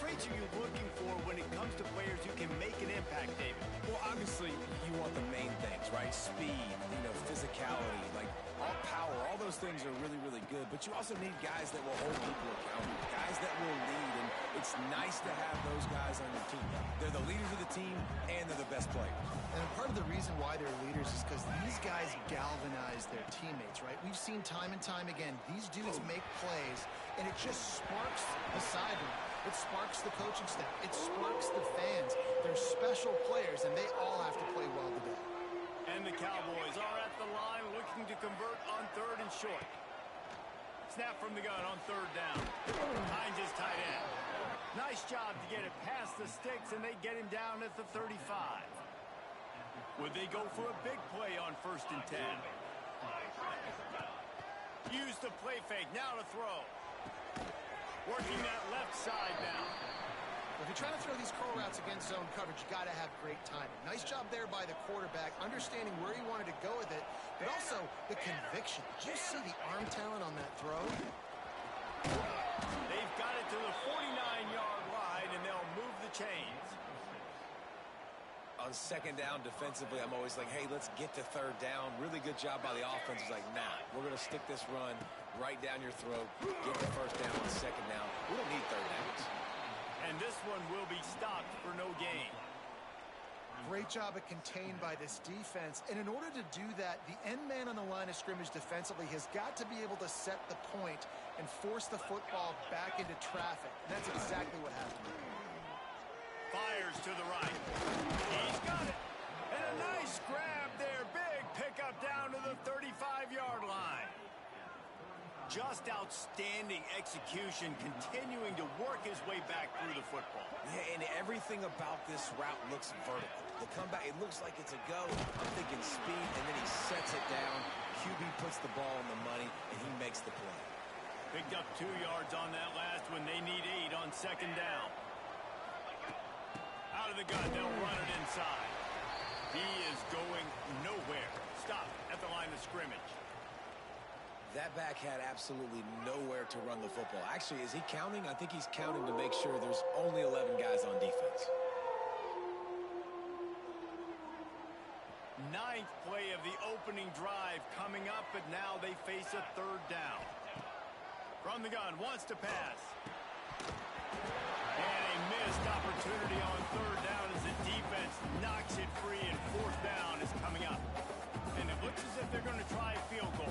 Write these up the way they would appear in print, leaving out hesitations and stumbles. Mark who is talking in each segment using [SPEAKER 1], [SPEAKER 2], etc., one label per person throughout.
[SPEAKER 1] traits are you looking for when it comes to players who can make an impact, David?
[SPEAKER 2] Well, obviously, you want the main things, right? Speed, physicality, like all power, all those things are really, really good. But you also need guys that will hold people accountable, guys that will lead. And it's nice to have those guys on your team. They're the leaders of the team, and they're the best players.
[SPEAKER 3] And part of the reason why they're leaders is because these guys galvanize their teammates, right? We've seen time and time again, these dudes make plays, and it just sparks the sideline. It sparks the coaching staff. It sparks the fans. They're special players, and they all have to play well today.
[SPEAKER 1] And the Cowboys are at the line looking to convert on 3rd and short. Snap from the gun on 3rd down. Hines is tight end. Nice job to get it past the sticks, and they get him down at the 35. Would they go for a big play on 1st and 10? Use the play fake. Now to throw. Working that left side now.
[SPEAKER 3] If you're trying to throw these curl routes against zone coverage, you got to have great timing. Nice job there by the quarterback, understanding where he wanted to go with it, but also the conviction. Did you see the arm talent on that throw?
[SPEAKER 1] They've got it to the 49-yard line, and they'll move the chains.
[SPEAKER 2] On 2nd down defensively, I'm always like, hey, let's get to 3rd down. Really good job by the offense. It's like, nah, we're going to stick this run right down your throat. Get the 1st down on 2nd down. We don't need 3rd downs.
[SPEAKER 1] And this one will be stopped for no gain.
[SPEAKER 3] Great job at contained by this defense. And in order to do that, the end man on the line of scrimmage defensively has got to be able to set the point and force the football back into traffic. And that's exactly what happened.
[SPEAKER 1] Fires to the right. He's got it. And a nice grab there. Big pickup down to the 35-yard line. Just outstanding execution, continuing to work his way back through the football.
[SPEAKER 2] Yeah, and everything about this route looks vertical. The comeback, it looks like it's a go. I'm thinking speed, and then he sets it down. QB puts the ball on the money, and he makes the play.
[SPEAKER 1] Picked up 2 yards on that last one. They need 8 on 2nd down. Out of the gun, they'll run it inside. He is going nowhere. Stop at the line of scrimmage.
[SPEAKER 2] That back had absolutely nowhere to run the football. Actually, is he counting? I think he's counting to make sure there's only 11 guys on defense.
[SPEAKER 1] 9th play of the opening drive coming up, but now they face a 3rd down. From the gun, wants to pass. And a missed opportunity on 3rd down as the defense knocks it free, and 4th down is coming up. And it looks as if they're going to try a field goal.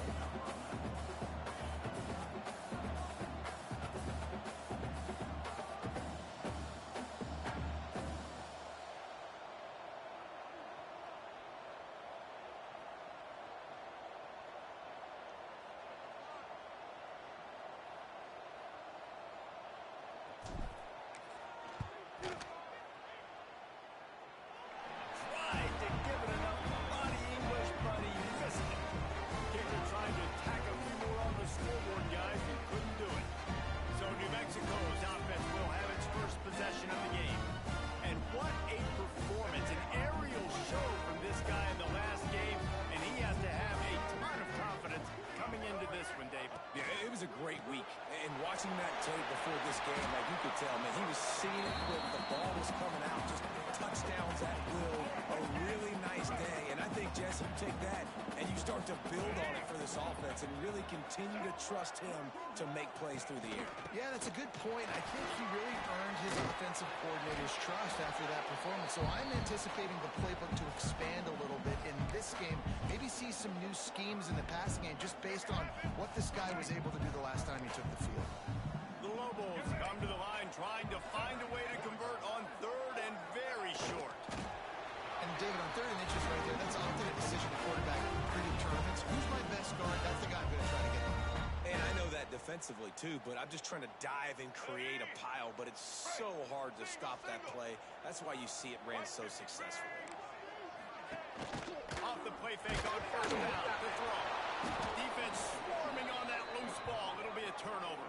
[SPEAKER 2] And really continue to trust him to make plays through the air.
[SPEAKER 3] Yeah, that's a good point. I think he really earned his offensive coordinator's trust after that performance. So I'm anticipating the playbook to expand a little bit in this game. Maybe see some new schemes in the passing game just based on what this guy was able to do the last time he took the field.
[SPEAKER 1] The Lobos come to the line trying to find a way to convert on 3rd and very short.
[SPEAKER 3] And David, on 3rd and inches right there, that's often a decision the quarterback predetermines. Who's my best guard? That's the guy I'm going to try to get.
[SPEAKER 2] And I know that defensively too, but I'm just trying to dive and create a pile, but it's so hard to stop that play. That's why you see it ran so successfully.
[SPEAKER 1] Off the play fake on 1st down to throw. Defense swarming on that loose ball. It'll be a turnover.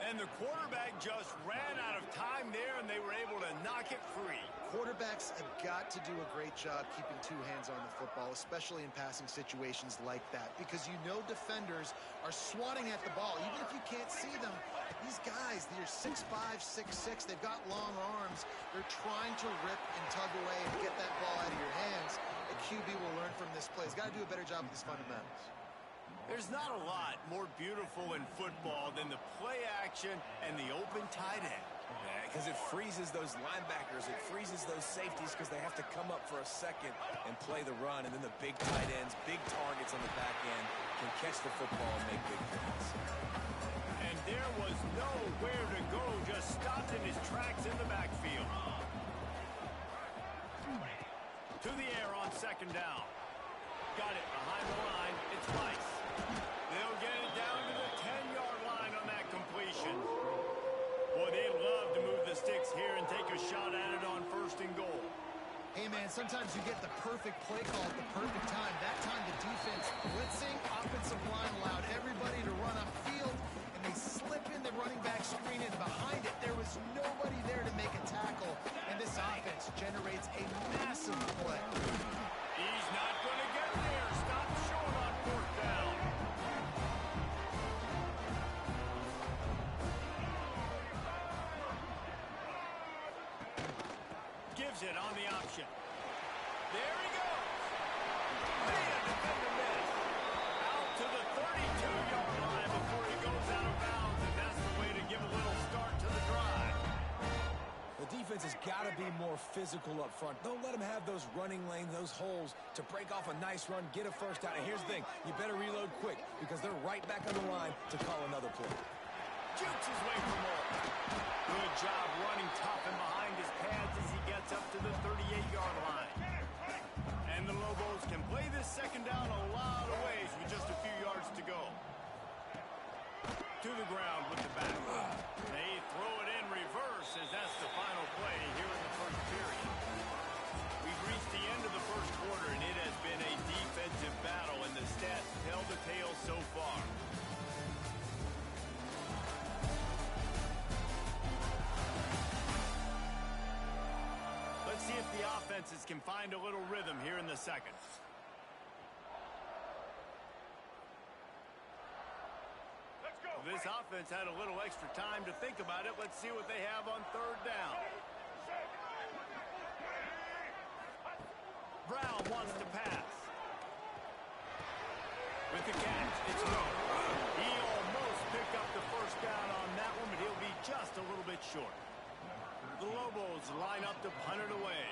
[SPEAKER 1] And the quarterback just ran out of time there, and they were able to knock it free.
[SPEAKER 3] Quarterbacks have got to do a great job keeping two hands on the football, especially in passing situations like that, because you know defenders are swatting at the ball. Even if you can't see them, these guys, they're 6'5", 6'6", they've got long arms. They're trying to rip and tug away and get that ball out of your hands. A QB will learn from this play. He's got to do a better job with his fundamentals.
[SPEAKER 1] There's not a lot more beautiful in football than the play action and the open tight end.
[SPEAKER 2] Because it freezes those linebackers. It freezes those safeties because they have to come up for a second and play the run. And then the big tight ends, big targets on the back end can catch the football and make big plays.
[SPEAKER 1] And there was nowhere to go, just stopped in his tracks in the backfield. To the air on second down. Got it behind the line. It's Rice. They'll get it down to the 10-yard line on that completion. Boy, they'd love to move the sticks here and take a shot at it on first and goal.
[SPEAKER 3] Hey, man, sometimes you get the perfect play call at the perfect time. That time the defense blitzing, offensive line allowed everybody to run upfield, and they slip in the running back screen, and behind it there was nobody there to make a tackle, and this offense generates a massive play.
[SPEAKER 1] He's not going to get there. Stop short on fourth down. Gives it on the option. There he goes. Man, the defender missed. Out to the 32-yard line before he goes out of bounds, and that's the way to give a little start to the drive.
[SPEAKER 2] The defense has got to be more physical up front. Don't let them have those running lanes, those holes to break off a nice run, get a first down. And here's the thing, you better reload quick because they're right back on the line to call another play.
[SPEAKER 1] Jukes his way for more. Good job running tough and behind his pads as he gets up to the 38-yard line. And the Lobos can play this second down a lot of ways with just a few yards to go. To the ground with the back. They throw it in reverse as that's the final play here in the first period. We've reached the end of the first quarter, and it has been a defensive battle, and the stats tell the tale so far. Let's see if the offenses can find a little rhythm here in the second. This offense had a little extra time to think about it. Let's see what they have on third down. Brown wants to pass. With the catch, it's Moore. He almost picked up the first down on that one, but he'll be just a little bit short. The Lobos line up to punt it away.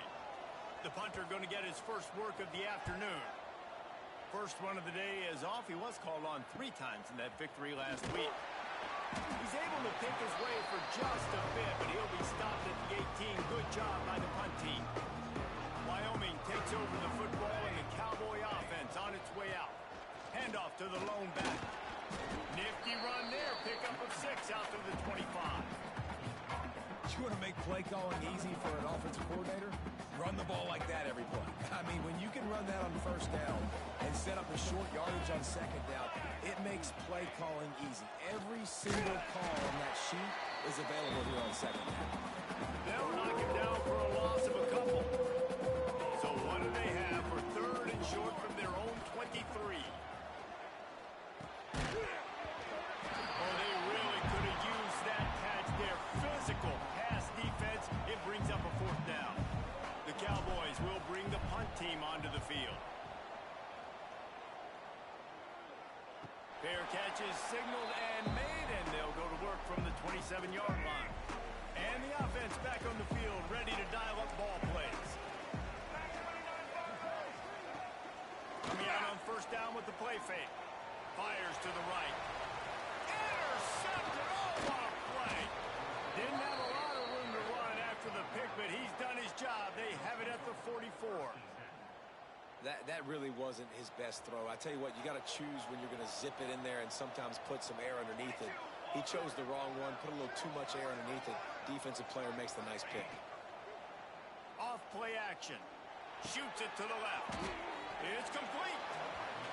[SPEAKER 1] The punter going to get his first work of the afternoon. First one of the day is off. He was called on 3 times in that victory last week. He's able to pick his way for just a bit, but he'll be stopped at the 18. Good job by the punt team. Wyoming takes over the football, and the Cowboy offense on its way out. Handoff to the lone back. Nifty run there. Pickup of 6 out to the 25.
[SPEAKER 2] You want to make play calling easy for an offensive coordinator? Run the ball like that every play. I mean, when you can run that on first down and set up a short yardage on second down, it makes play calling easy. Every single call on that sheet is available here on second down.
[SPEAKER 1] They'll knock him down for a loss of a couple. So what do they have for third and short from their own 23? Oh, they really could have used that catch there. Physical pass defense. It brings up a fourth down. The Cowboys will bring the punt team onto the field. Fair catch is signaled and made, and they'll go to work from the 27-yard line. And the offense back on the field, ready to dial up ball plays. Coming out on first down with the play fake. Fires to the right. Intercepted! Oh, what a play! Didn't have a lot of room to run after the pick, but he's done his job. They have it at the 44.
[SPEAKER 2] That really wasn't his best throw. I tell you what, you got to choose when you're going to zip it in there and sometimes put some air underneath it. He chose the wrong one, put a little too much air underneath it. Defensive player makes the nice pick.
[SPEAKER 1] Off play action. Shoots it to the left. It's complete.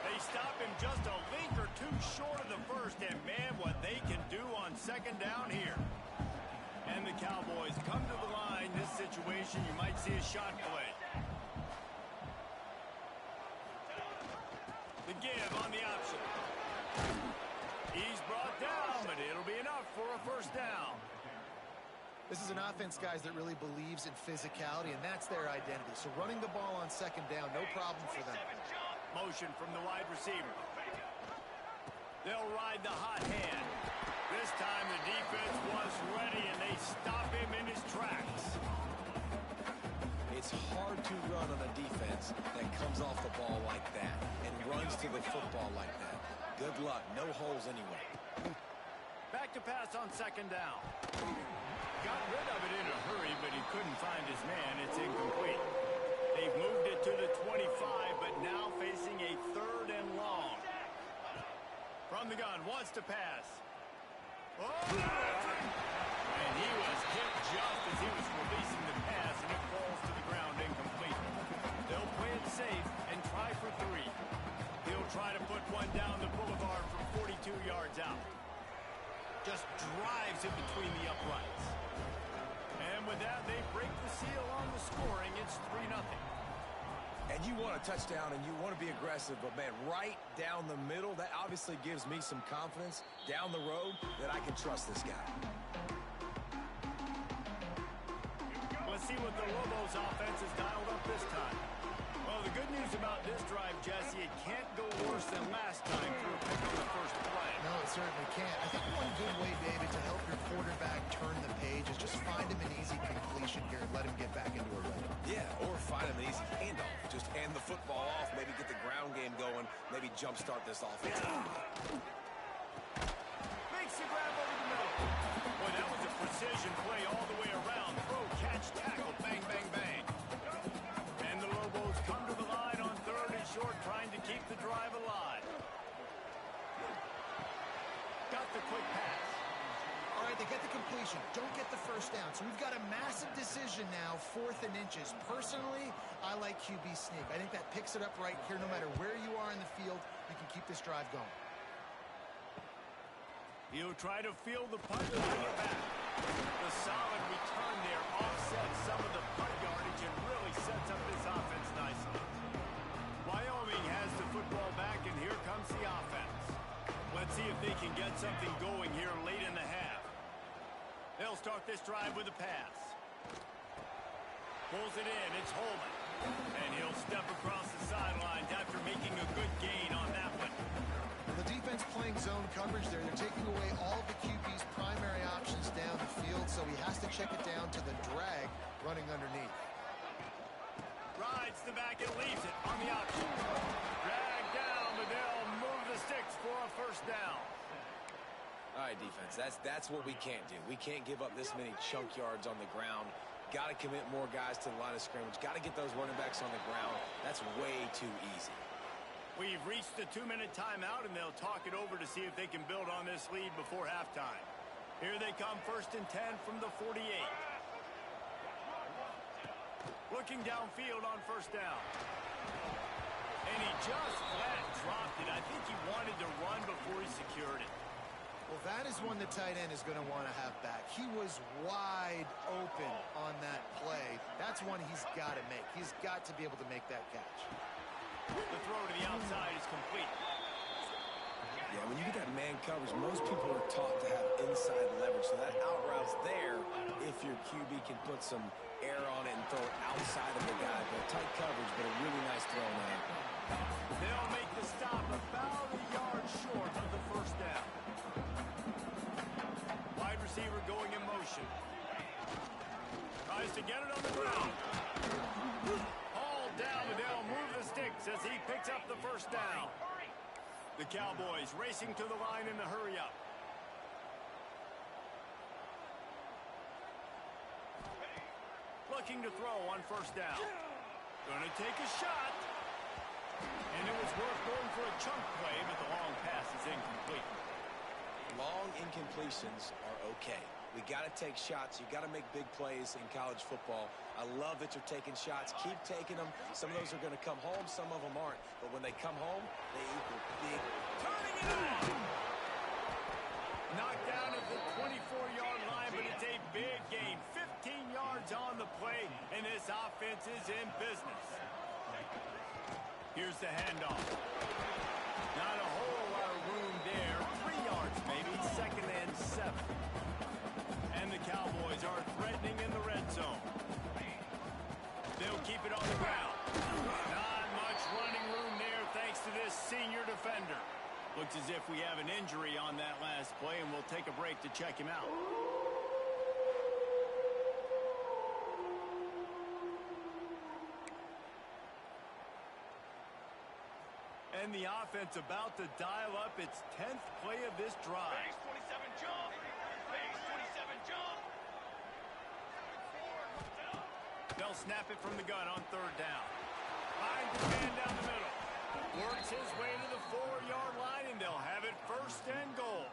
[SPEAKER 1] They stop him just a link or two short of the first, and man, what they can do on second down here. And the Cowboys come to the line. This situation, you might see a shot play. The give on the option. He's brought down, but it'll be enough for a first down.
[SPEAKER 3] This is an offense, guys, that really believes in physicality, and that's their identity. So running the ball on second down, no problem for them.
[SPEAKER 1] Motion from the wide receiver. They'll ride the hot hand. This time the defense was ready, and they stop him in his tracks.
[SPEAKER 2] It's hard to run on a defense that comes off the ball like that and runs to the football like that. Good luck. No holes anyway.
[SPEAKER 1] Back to pass on second down. Got rid of it in a hurry, but he couldn't find his man. It's incomplete. They've moved it to the 25, but now facing a third and long. From the gun, wants to pass. Oh! And he was hit just as he was releasing the pass, and it falls to the ground incomplete. They'll play it safe and try for 3. He'll try to put one down the boulevard from 42 yards out. Just drives it between the uprights. And with that, they break the seal on the scoring. It's 3-0.
[SPEAKER 2] And you want a touchdown and you want to be aggressive, but man, right down the middle, that obviously gives me some confidence down the road that I can trust this guy.
[SPEAKER 1] Let's see what the Lobos offense has dialed up this time. Well, the good news about this drive, Jesse, it can't go worse than last time for a pick on the first play.
[SPEAKER 3] No, it certainly can't. I think one good way, David, to help your quarterback turn the page is just find him an easy completion here and let him get back into a rhythm.
[SPEAKER 2] Yeah, or find him an easy handoff. Just hand the football off, maybe get the ground game going, maybe jumpstart this offense.
[SPEAKER 1] Makes the grab over the middle. Boy, that was a precision play all the way around. Throw, catch, tackle, bang, bang, bang. And the Lobos come to the line on third and short, trying to keep the drive alive. Got the quick pass.
[SPEAKER 3] All right, they get the completion. Don't get the first down. So we've got a massive decision now, 4th and inches. Personally, I like QB sneak. I think that picks it up right here. No matter where you are in the field, you can keep this drive going.
[SPEAKER 1] He'll try to field the punt and bring it back. The solid return there offsets some of the punt yardage and really sets up this offense nicely. Wyoming has the football back, and here comes the offense. Let's see if they can get something going here late in the half. They'll start this drive with a pass. Pulls it in. It's Holman. And he'll step across the sidelines after making a good gain on that one.
[SPEAKER 3] The defense playing zone coverage there. They're taking away all the QB's primary options down the field, so he has to check it down to the drag running underneath.
[SPEAKER 1] Rides the back and leaves it on the option. Drag down, but they'll move the sticks for a first down.
[SPEAKER 2] All right, defense, that's what we can't do. We can't give up this many chunk yards on the ground. Got to commit more guys to the line of scrimmage. Got to get those running backs on the ground. That's way too easy.
[SPEAKER 1] We've reached the 2-minute timeout, and they'll talk it over to see if they can build on this lead before halftime. Here they come, 1st and 10 from the 48. Looking downfield on first down. And he just flat dropped it. I think he wanted to run before he secured it.
[SPEAKER 3] Well, that is one the tight end is going to want to have back. He was wide open on that play. That's one he's got to make. He's got to be able to make that catch.
[SPEAKER 1] The throw to the outside is complete.
[SPEAKER 2] Yeah, when you get that man coverage, most people are taught to have inside leverage. So that out route's there if your QB can put some air on it and throw it outside of the guy. But tight coverage, but a really nice throw on that.
[SPEAKER 1] They'll make the stop about a yard short of the first down. Wide receiver going in motion. Tries to get it on the ground. Hauled down, and they'll move the sticks as he picks up the first down. The Cowboys racing to the line in the hurry-up. Looking to throw on first down. Gonna take a shot. And it was worth going for a chunk play, but the long pass is incomplete.
[SPEAKER 2] Long, incomplete completions are okay. We got to take shots. You got to make big plays in college football. I love that you're taking shots. Keep taking them. Some of those are going to come home. Some of them aren't. But when they come home, they equal big. Turning it on!
[SPEAKER 1] Knocked down at the 24-yard line, but it's a big gain. 15 yards on the play, and this offense is in business. Here's the handoff. Not a whole lot of room there. 3 yards maybe, 2nd and 7. And the Cowboys are threatening in the red zone. They'll keep it on the ground. Not much running room there thanks to this senior defender. Looks as if we have an injury on that last play, and we'll take a break to check him out. And the offense about to dial up its 10th play of this drive.
[SPEAKER 4] Base 27 jump. Base 27 jump.
[SPEAKER 1] They'll snap it from the gun on 3rd down. Finds the man down the middle. Works his way to the 4-yard line, and they'll have it 1st and goal.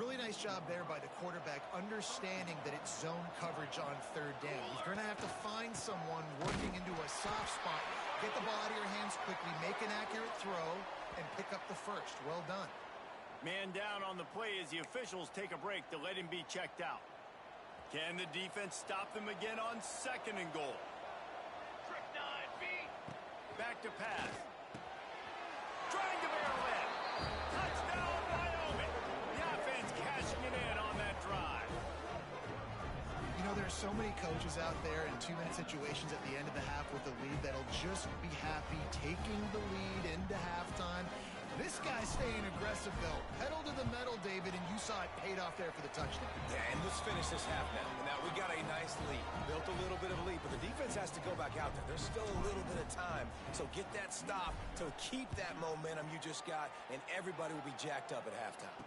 [SPEAKER 3] Really nice job there by the quarterback, understanding that it's zone coverage on 3rd down. He's going to have to find someone working into a soft spot, get the ball out of your hands quickly, make an accurate throw, and pick up the 1st. Well done.
[SPEAKER 1] Man down on the play as the officials take a break to let him be checked out. Can the defense stop them again on 2nd and goal?
[SPEAKER 4] Trick 9 feet.
[SPEAKER 1] Back to pass. Trying to barrel in. Touchdown, Wyoming. The offense cashing it in on that drive.
[SPEAKER 3] You know, there are so many coaches out there in 2-minute situations at the end of the half with the lead that'll just be happy taking the lead into halftime. This guy's staying aggressive, though. Pedal to the metal, David, and you saw it paid off there for the touchdown.
[SPEAKER 2] Yeah, and let's finish this half now. Now, we got a nice lead. Built a little bit of a lead, but the defense has to go back out there. There's still a little bit of time. So get that stop to keep that momentum you just got, and everybody will be jacked up at halftime.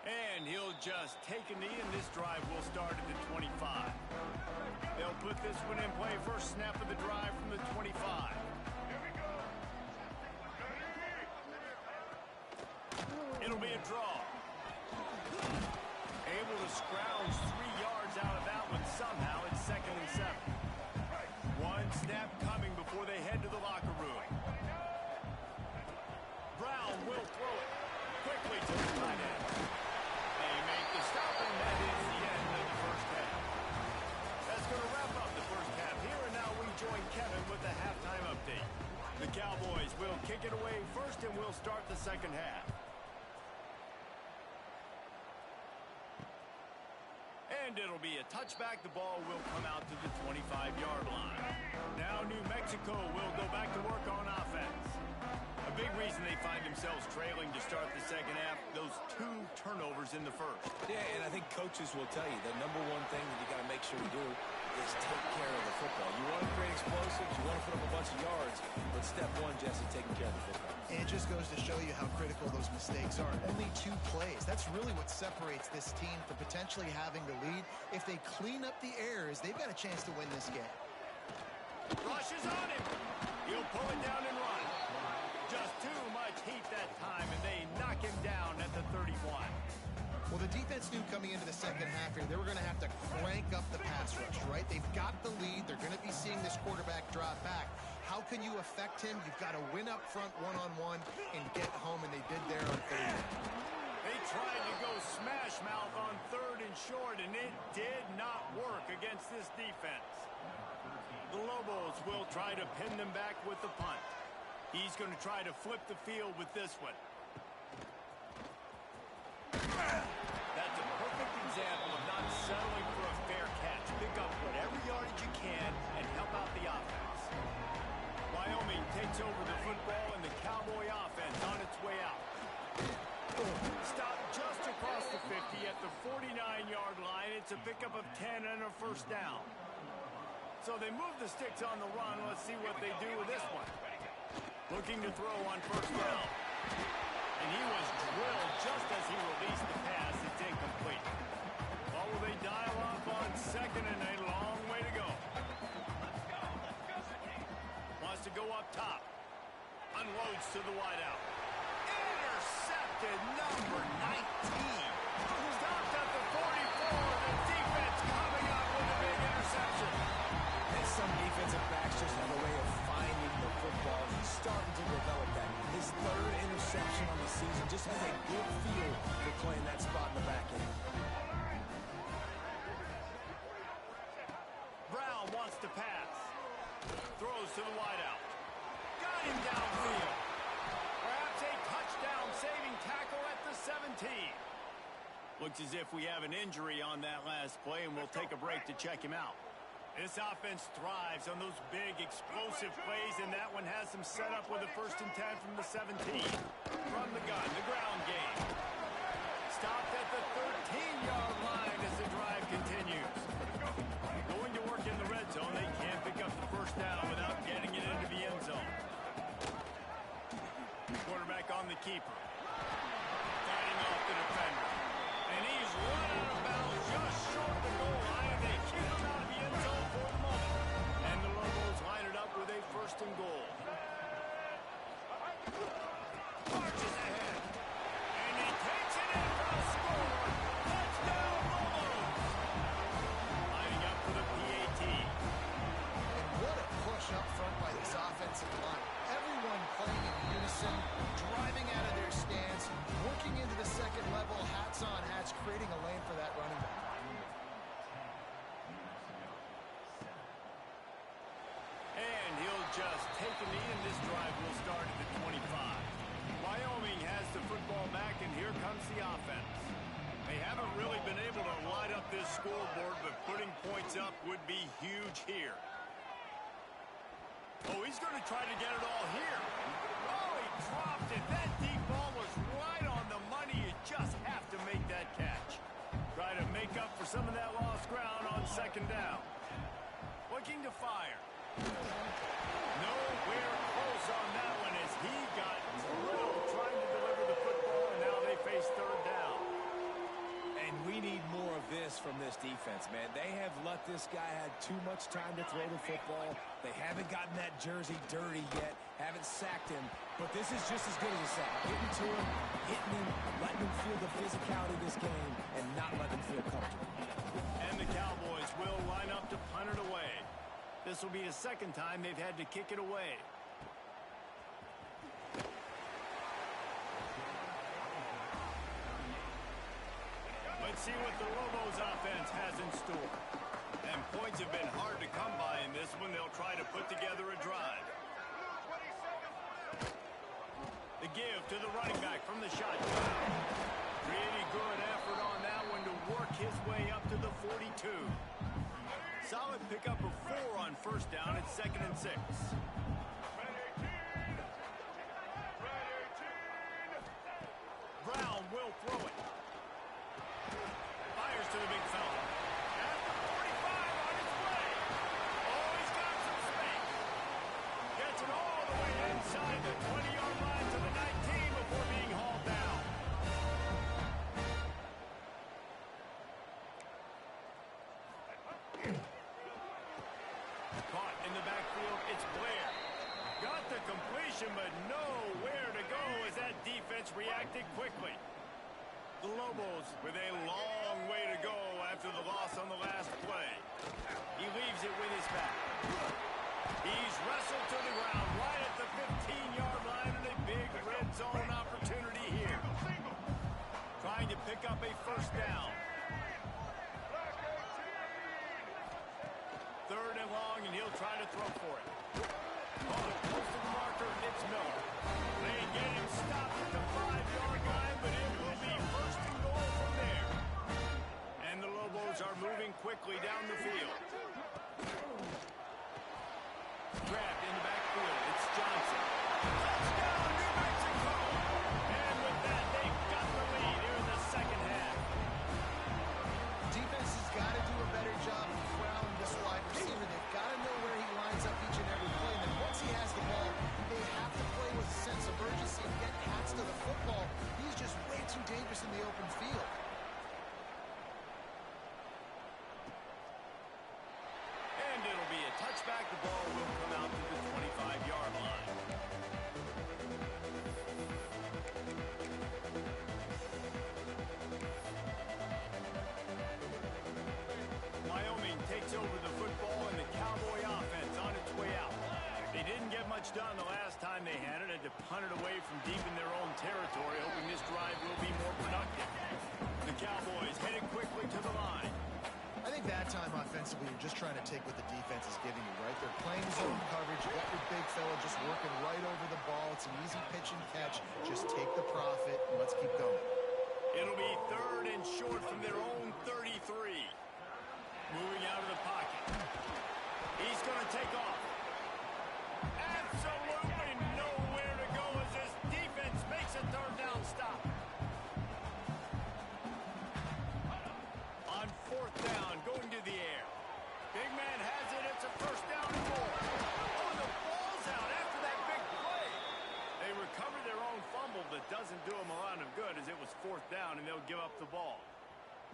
[SPEAKER 1] And he'll just take a knee, and this drive will start at the 25. They'll put this one in play. First snap of the drive from the 25. It'll be a draw. Able to scrounge 3 yards out of that one somehow. It's 2nd and 7. One snap coming before they head to the locker room. Brown will throw it quickly to the tight end. They make the stop, and that is the end of the 1st half. That's going to wrap up the 1st half here, and now we join Kevin with the halftime update. The Cowboys will kick it away first, and we'll start the 2nd half. And it'll be a touchback. The ball will come out to the 25-yard line. Now New Mexico will go back to work on offense. A big reason they find themselves trailing to start the 2nd half, those 2 turnovers in the 1st.
[SPEAKER 2] Yeah, and I think coaches will tell you the number one thing that you got to make sure you do is take care of the football. You want to create explosives, you want to put up a bunch of yards, but step 1, Jesse, taking care of the football.
[SPEAKER 3] And it just goes to show you how critical those mistakes are. Only 2 plays. That's really what separates this team from potentially having the lead. If they clean up the errors, they've got a chance to win this game.
[SPEAKER 1] Rushes on him. He'll pull it down and run. Just too much heat that time, and they knock him down at the 31.
[SPEAKER 3] Well, the defense knew coming into the 2nd half here, they were going to have to crank up the pass rush, right? They've got the lead. They're going to be seeing this quarterback drop back. How can you affect him? You've got to win up front one-on-one and get home, and they did there on 3rd.
[SPEAKER 1] They tried to go smash mouth on 3rd and short, and it did not work against this defense. The Lobos will try to pin them back with the punt. He's going to try to flip the field with this one. That's a perfect example of not settling for a fair catch. Pick up whatever yardage you can and help out the offense. Wyoming takes over the football, and the Cowboy offense on its way out. Stop just across the 50 at the 49-yard line. It's a pickup of 10 and a 1st down. So they move the sticks on the run. Let's see what they do with this one. Looking to throw on 1st down. And he was drilled just as he released the pass. It's incomplete. Well, will they dial up on 2nd and a long way to go? Wants to go up top. Unloads to the wideout. Intercepted, number 19. Stopped at the 44. The defense coming up with a big interception.
[SPEAKER 2] And some defensive backs just have a way of finding the football. He's starting to develop that. His third interception on the season just has a good feel for playing that spot in the back end.
[SPEAKER 1] Brown wants to pass. Throws to the wideout. Got him downfield. Perhaps a touchdown-saving tackle at the 17. Looks as if we have an injury on that last play, and we'll take a break to check him out. This offense thrives on those big, explosive plays, and that one has them set up with a 1st and 10 from the 17. From the gun, the ground game. Stopped at the 13-yard line as the drive continues. Going to work in the red zone. They can't pick up the 1st down without getting it into the end zone. Quarterback on the keeper. Fighting off the defender. And he's run out of bounds just short of the goal line. They kick him out of the end zone for the moment. And the Lobos line it up with a 1st and goal. Marches ahead. And he takes it in for a score. Touchdown, Lobos. Lining up for the PAT.
[SPEAKER 3] And what a push up front by this offensive line. Everyone playing in unison, driving out of their stance, working into the second level, hats on hats, creating a lane for that running back.
[SPEAKER 1] And he'll just take a knee, and this drive will start at the 25. Wyoming has the football back, and here comes the offense. They haven't really been able to light up this scoreboard, but putting points up would be huge here. Oh, he's going to try to get it all here. Oh, he dropped it. That deep ball was right on the money. You just have to make that catch. Try to make up for some of that lost ground on 2nd down. Looking to fire. Nowhere close on that one as he got through trying to deliver the football, and now they face 3rd down.
[SPEAKER 2] And we need more of this from this defense, man. They have let this guy have too much time to throw the football. They haven't gotten that jersey dirty yet, haven't sacked him, but this is just as good as a sack. Getting to him, hitting him, letting him feel the physicality of this game, and not letting him feel comfortable.
[SPEAKER 1] And the Cowboys will line up to punt it away. This will be the 2nd time they've had to kick it away. Let's see what the Lobos offense has in store. And points have been hard to come by in this one. They'll try to put together a drive. The give to the running back from the shotgun. Pretty good effort on that one to work his way up to the 42. Solid pickup of 4 on 1st down. It's 2nd and 6. Brown will throw it. Fires to the big fella. At the 45 on his way. Oh, he's got some space. Gets it all the way inside the 20-yard line to the 19 before being hauled down. Caught in the backfield, it's Blair. Got the completion, but nowhere to go as that defense reacted quickly. The Lobos with a long way to go after the loss on the last play. He leaves it with his back. He's wrestled to the ground right at the 15-yard line and a big red zone opportunity here. Trying to pick up a 1st down. 3rd and long, and he'll try to throw for it. Caught close to the marker, it's Miller. They get him stopped at the 5-yard line, but it will be 1st and goal from there. And the Lobos are moving quickly down the field. Grabbed in the backfield, it's Johnson. Touchdown, New Mexico! And with that, they've got the lead here in the 2nd half.
[SPEAKER 3] Defense has got to do a better job of crowding this wide receiver. They've got to know where he lines up each and every play. And then once he has the ball, they have to play with a sense of urgency and get Hats to the football. He's just way too dangerous in the open field.
[SPEAKER 1] time they had it, had to punt it away from deep in their own territory, hoping this drive will be more productive. The Cowboys headed quickly to the line.
[SPEAKER 3] I think that time offensively, you're just trying to take what the defense is giving you, right? They're playing zone coverage. You got your big fella just working right over the ball. It's an easy pitch and catch. Just take the profit and let's keep going.
[SPEAKER 1] It'll be 3rd and short from their own 33. Moving out of the pocket. He's going to take off. Absolutely nowhere to go as this defense makes a 3rd down stop. On 4th down, going to the air. Big man has it. It's a 1st down and more. Oh, the ball's out after that big play. They recover their own fumble, but doesn't do them a lot of good as it was 4th down, and they'll give up the ball.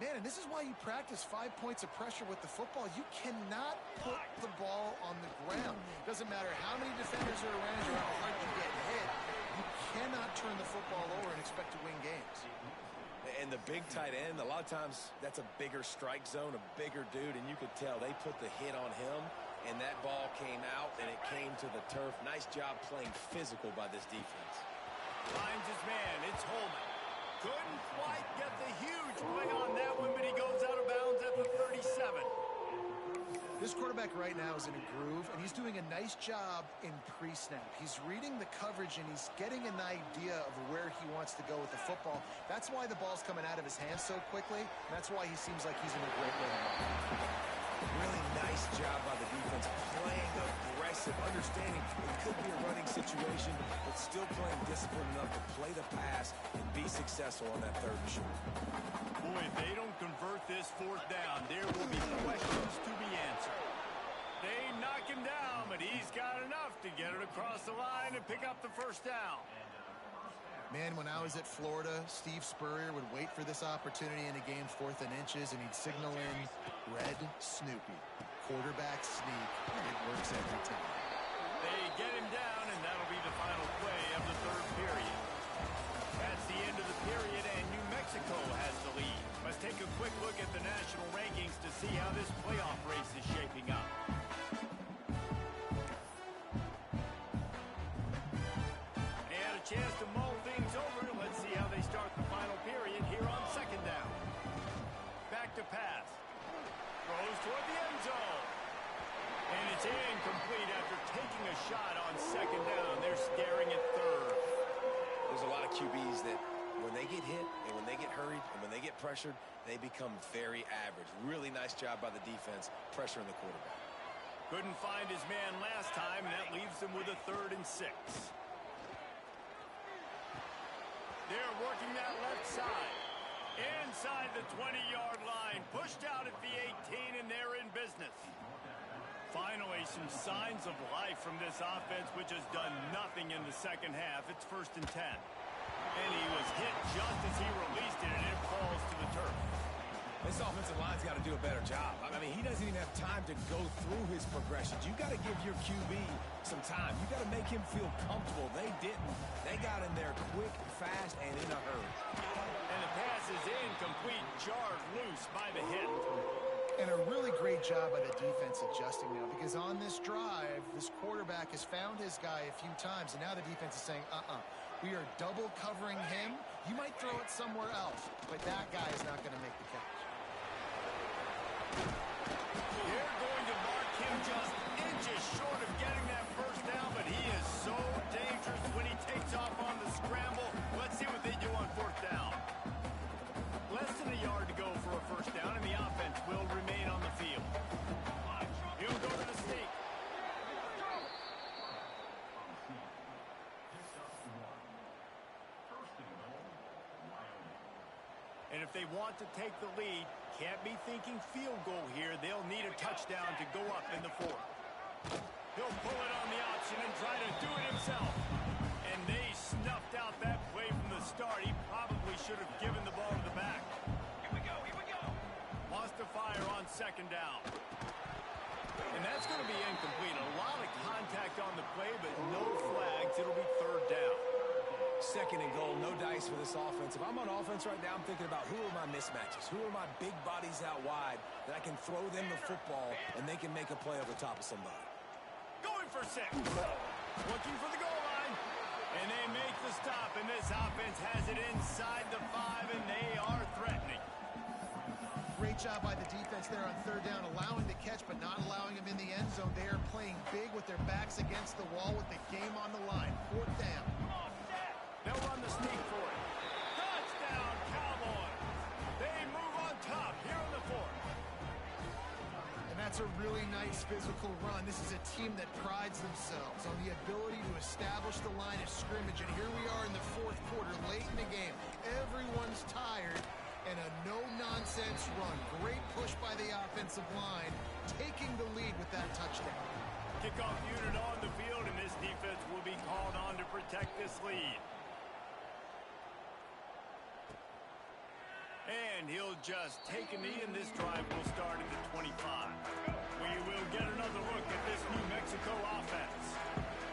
[SPEAKER 3] Man, and this is why you practice 5 points of pressure with the football. You cannot put the ball on the ground. Doesn't matter how many defenders are around you or how hard you get hit. You cannot turn the football over and expect to win games.
[SPEAKER 2] And the big tight end, a lot of times that's a bigger strike zone, a bigger dude, and you could tell they put the hit on him, and that ball came out, and it came to the turf. Nice job playing physical by this defense.
[SPEAKER 1] Finds his man. It's Holman. Couldn't quite get the huge play on that one, but he goes out of bounds at the 37.
[SPEAKER 3] This quarterback right now is in a groove, and he's doing a nice job in pre-snap. He's reading the coverage, and he's getting an idea of where he wants to go with the football. That's why the ball's coming out of his hands so quickly, and that's why he seems like he's in a great rhythm.
[SPEAKER 2] Really nice job by the defense, playing aggressive, understanding it could be a running situation, but still playing disciplined enough to play the pass and be successful on that 3rd and short.
[SPEAKER 1] Boy, if they don't convert this 4th down, there will be questions to be answered. They knock him down, but he's got enough to get it across the line and pick up the 1st down.
[SPEAKER 3] Man, when I was at Florida, Steve Spurrier would wait for this opportunity in a game 4th and inches, and he'd signal in Red Snoopy. Quarterback sneak. It works every time.
[SPEAKER 1] They get him down, and that'll be the final play of the 3rd period. That's the end of the period, and New Mexico has the lead. Let's take a quick look at the national rankings to see how this playoff race is shaping up. They had a chance to mull things over. Let's see how they start the final period here on 2nd down. Back to pass. Throws toward the end zone. And it's incomplete after taking a shot on 2nd down. They're staring at 3rd.
[SPEAKER 2] There's a lot of QBs that when they get hit and when they get hurried and when they get pressured, they become very average. Really nice job by the defense pressuring the quarterback.
[SPEAKER 1] Couldn't find his man last time, and that leaves them with a 3rd and 6. They're working that left side. Inside the 20-yard line. Pushed out at the 18, and they're in business. Finally, some signs of life from this offense, which has done nothing in the 2nd half. It's 1st and 10. And he was hit just as he released it, and it falls to the turf.
[SPEAKER 2] This offensive line's got to do a better job. I mean, he doesn't even have time to go through his progressions. You got to give your QB some time. You got to make him feel comfortable. They didn't. They got in there quick, fast, and in a hurry.
[SPEAKER 1] And the pass is incomplete, jarred loose by the hit.
[SPEAKER 3] And a really great job by the defense adjusting now, because on this drive, this quarterback has found his guy a few times, and now the defense is saying, we are double covering him. You might throw it somewhere else, but that guy is not going to make the catch.
[SPEAKER 1] They're going to mark him just inches short of getting that 1st down, but he is so dangerous when he takes off on the scramble. Let's see what they do on 4th down. Less than a yard to go for a 1st down, and the offense will remain on the field. He'll go to the sneak. And if they want to take the lead, can't be thinking field goal here. They'll need a touchdown to go up in the 4th. He'll pull it on the option and try to do it himself. And they snuffed out that play from the start. He probably should have given the ball to the back.
[SPEAKER 4] Here we go, here we go.
[SPEAKER 1] Wants to fire on 2nd down. And that's going to be incomplete. A lot of contact on the play, but no flags. It'll be 3rd down.
[SPEAKER 2] 2nd and goal, no dice for this offense. If I'm on offense right now, I'm thinking about who are my mismatches? Who are my big bodies out wide that I can throw them the football and they can make a play over top of somebody?
[SPEAKER 1] Going for 6. Looking for the goal line. inside the 5, and they are threatening.
[SPEAKER 3] Great job by the defense there on third down, allowing the catch but not allowing him in the end zone. They are playing big with their backs against the wall with the game on the line. Fourth down.
[SPEAKER 1] They'll run the sneak for it. Touchdown, Cowboys. They move on top here on the 4th.
[SPEAKER 3] And that's a really nice physical run. This is a team that prides themselves on the ability to establish the line of scrimmage. And here we are in the 4th quarter, late in the game. Everyone's tired. And a no-nonsense run. Great push by the offensive line, taking the lead with that touchdown.
[SPEAKER 1] Kickoff unit on the field, and this defense will be called on to protect this lead. And he'll just take a knee, and this drive will start at the 25. We will get another look at this New Mexico offense.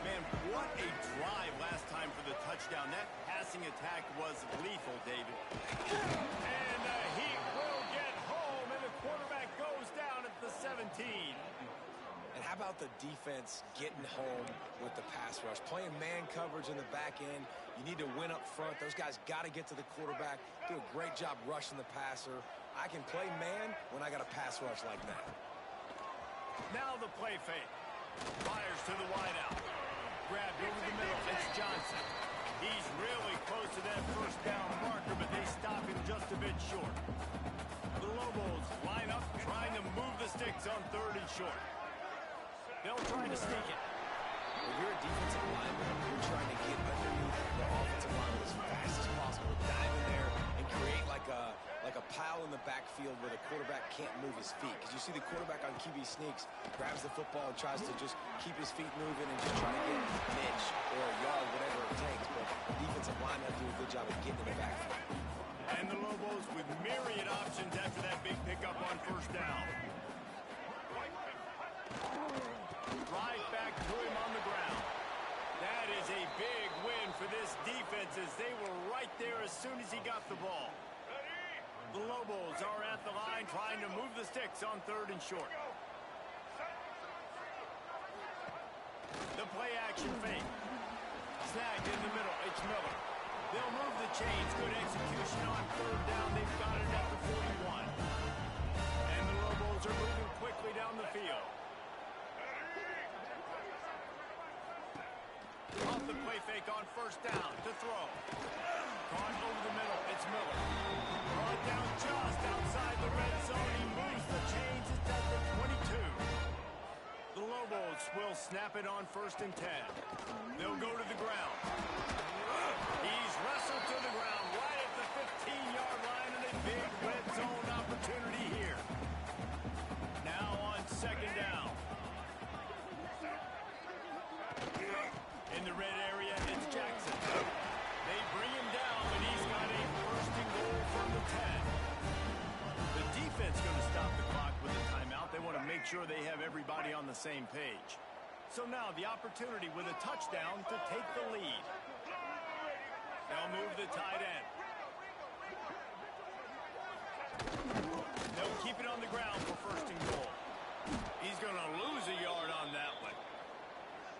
[SPEAKER 1] Man, what a drive last time for the touchdown. That passing attack was lethal, David. And the Heat will get home, and the quarterback goes down at the 17.
[SPEAKER 2] And how about the defense getting home with the pass rush? Playing man coverage in the back end. You need to win up front. Those guys got to get to the quarterback. Do a great job rushing the passer. I can play man when I got a pass rush like that.
[SPEAKER 1] Now the play fake. Fires to the wideout. Grabbed over the middle. It's Johnson. He's really close to that first down marker, but they stop him just a bit short. The Lobos line up, trying to move the sticks on 3rd and short. They'll try to sneak it.
[SPEAKER 2] When you're a defensive lineman, you're trying to get underneath the offensive lineman as fast as possible. Dive in there and create like a pile in the backfield where the quarterback can't move his feet. Because you see the quarterback on QB sneaks, grabs the football and tries to just keep his feet moving and just try to get an inch or a yard, whatever it takes. But the defensive linemen do a good job of getting in the backfield.
[SPEAKER 1] And the Lobos with myriad options after that big pickup on first down. Right back to him on the ground. That is a big win for this defense as they were right there as soon as he got the ball. The Lobos are at the line trying to move the sticks on 3rd and short. The play action fake. Snagged in the middle. It's Miller. They'll move the chains. Good execution on 3rd down. They've got it at the 41. And the Lobos are moving quickly down the field. Off the play fake on first down to throw. Caught over the middle. It's Miller. Brought down just outside the red zone. He moves the chains. It's at the 22. The Lobos will snap it on 1st and 10. They'll go to the ground. He's wrestled to the ground right at the 15-yard line, and a big red zone opportunity here. Now on 2nd down. In the red area, it's Jackson. They bring him down, and he's got a 1st and goal from the 10. The defense going to stop the clock with a timeout. They want to make sure they have everybody on the same page. So now the opportunity with a touchdown to take the lead. They'll move the tight end. They'll keep it on the ground for 1st and goal. He's going to lose a yard on that one.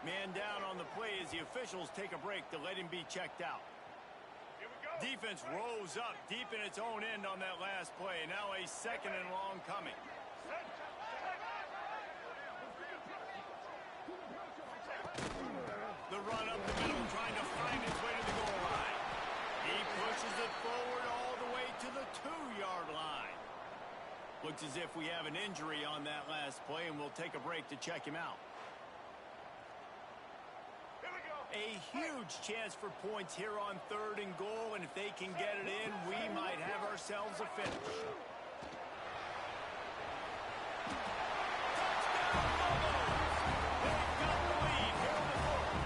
[SPEAKER 1] Man down on the play as the officials take a break to let him be checked out. Defense rose up deep in its own end on that last play. Now a 2nd and long coming. The run up the middle, trying to find its way to the goal line. He pushes it forward all the way to the 2-yard line. Looks as if we have an injury on that last play, and we'll take a break to check him out. A huge chance for points here on 3rd and goal, and if they can get it in, we might have ourselves a finish. Touchdown, Lobos! They've got the lead here on the 4th.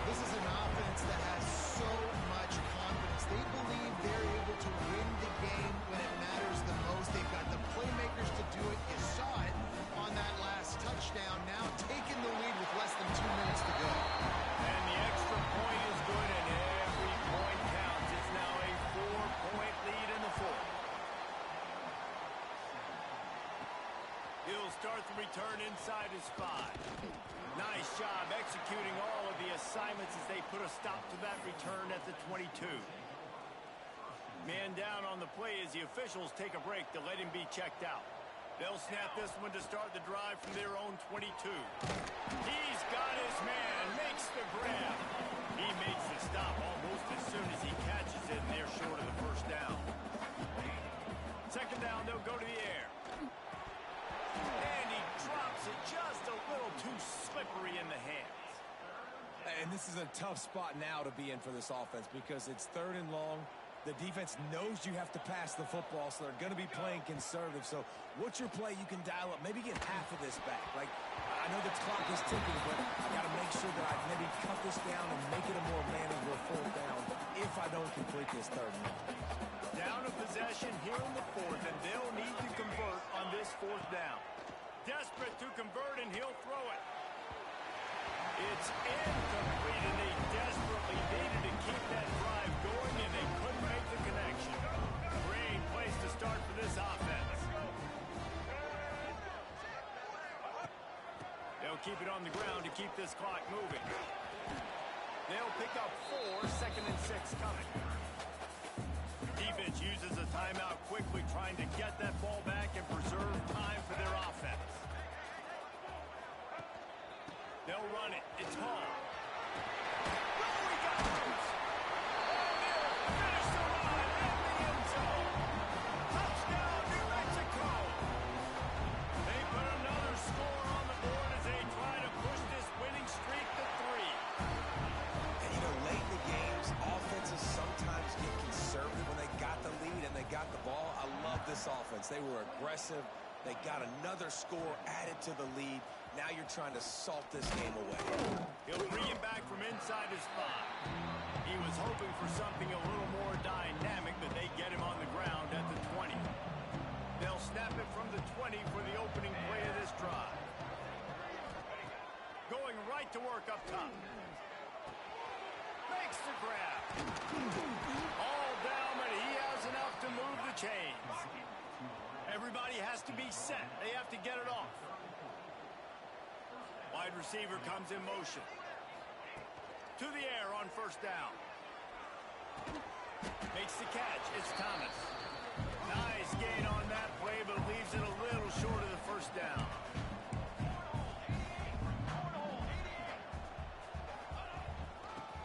[SPEAKER 3] This is an offense that has so much confidence. They believe they're able to win the game when it matters the most. They've got the playmakers to do it. You saw it on that last touchdown. Now taking the lead with less than 2 minutes to go.
[SPEAKER 1] And the extra point is good, and every point counts. It's now a 4-point lead in the 4th. He'll start the return inside his 5. Nice job executing all of the assignments as they put a stop to that return at the 22. Man down on the play as the officials take a break to let him be checked out. They'll snap this one to start the drive from their own 22. He's got his man, makes the grab. He makes the stop almost as soon as he catches it, and they're short of the first down. Second down, they'll go to the air. And he drops it just a little too slippery in the hands.
[SPEAKER 2] And this is a tough spot now to be in for this offense because it's third and long. The defense knows you have to pass the football, so they're going to be playing conservative. So what's your play you can dial up? Maybe get half of this back. Like, I know the clock is ticking, but I got to make sure that I maybe cut this down and make it a more manageable fourth down if I don't complete this third and long.
[SPEAKER 1] Down a possession here in the fourth, and they'll need to convert on this fourth down. Desperate to convert, and he'll throw it. It's incomplete, and they desperately needed to keep that drive going, and they couldn't make the connection. Great place to start for this offense. They'll keep it on the ground to keep this clock moving. They'll pick up 4, 2nd and 6 coming. Defense uses a timeout quickly, trying to get that ball back and preserve time for their offense. They'll run it. It's Hall. Oh, he got loose. Oh, they'll finish the run in the end zone. Touchdown, New Mexico. They put another score on the board as they try to push this winning streak to 3.
[SPEAKER 2] And, you know, late in the games, offenses sometimes get conservative when they got the lead and they got the ball. I love this offense. They were aggressive. They got another score added to the lead. Now you're trying to salt this game away.
[SPEAKER 1] He'll bring him back from inside his 5. He was hoping for something a little more dynamic, but they get him on the ground at the 20. They'll snap it from the 20 for the opening play of this drive. Going right to work up top. Makes the grab. All down, but he has enough to move the chains. Everybody has to be set. They have to get it off. Wide receiver comes in motion. To the air on first down. Makes the catch. It's Thomas. Nice gain on that play, but leaves it a little short of the first down.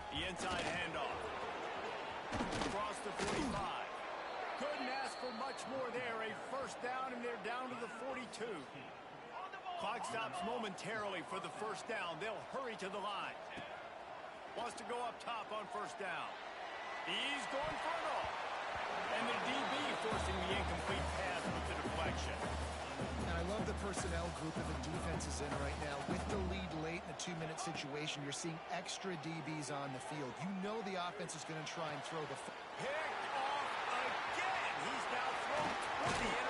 [SPEAKER 1] The inside handoff. Across the 45. Couldn't ask for much more there. A first down, and they're down to the 42. Clock stops momentarily for the first down. They'll hurry to the line. Wants to go up top on first down. He's going for it all. And the DB forcing the incomplete pass with the deflection.
[SPEAKER 3] And I love the personnel group that the defense is in right now. With the lead late in a 2-minute situation, you're seeing extra DBs on the field. You know the offense is going to try and throw the...
[SPEAKER 1] Picked off again. He's now thrown 20